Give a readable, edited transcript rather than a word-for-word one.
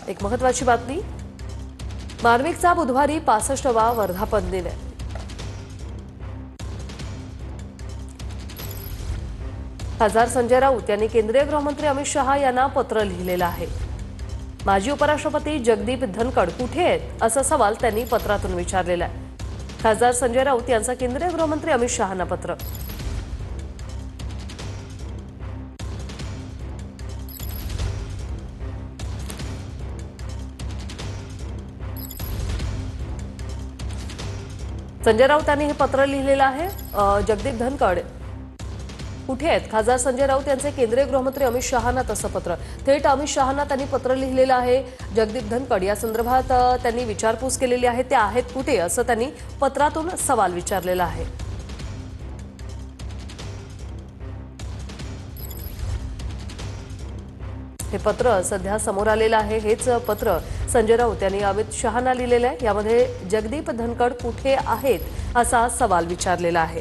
एक महत्त्वाची बातमी, मार्मिकचा बुधवारी 65वा वर्धापन दिन आहे। खासदार संजय राऊत यांनी केंद्रीय गृहमंत्री अमित शहा यांना पत्र लिहिलेलं आहे। माजी उपराष्ट्रपती जगदीप धनखड कुठे आहेत असा सवाल त्यांनी पत्रातून विचारलेला आहे। खासदार संजय राऊत यांचा केंद्रीय गृहमंत्री अमित शहांना पत्र। संजय राऊत यांनी हे पत्र लिहिलेलं आहे। जगदीप धनखड कुठे आहेत? खासदार संजय राऊत यांचे केंद्रीय गृहमंत्री अमित शहांना तसं पत्र। थेट अमित शहांना त्यांनी पत्र लिहिलेलं आहे। जगदीप धनखड या संदर्भात त्यांनी विचारपूस केलेली आहे, ते आहेत कुठे असं त्यांनी पत्रातून सवाल विचारलेला आहे। हे पत्र सध्या समोर आलेलं आहे। हेच पत्र संजय राऊत यांनी अमित शहांना लिहिलेलं आहे। यामध्ये जगदीप धनखड कुठे आहेत असा सवाल विचारलेला आहे।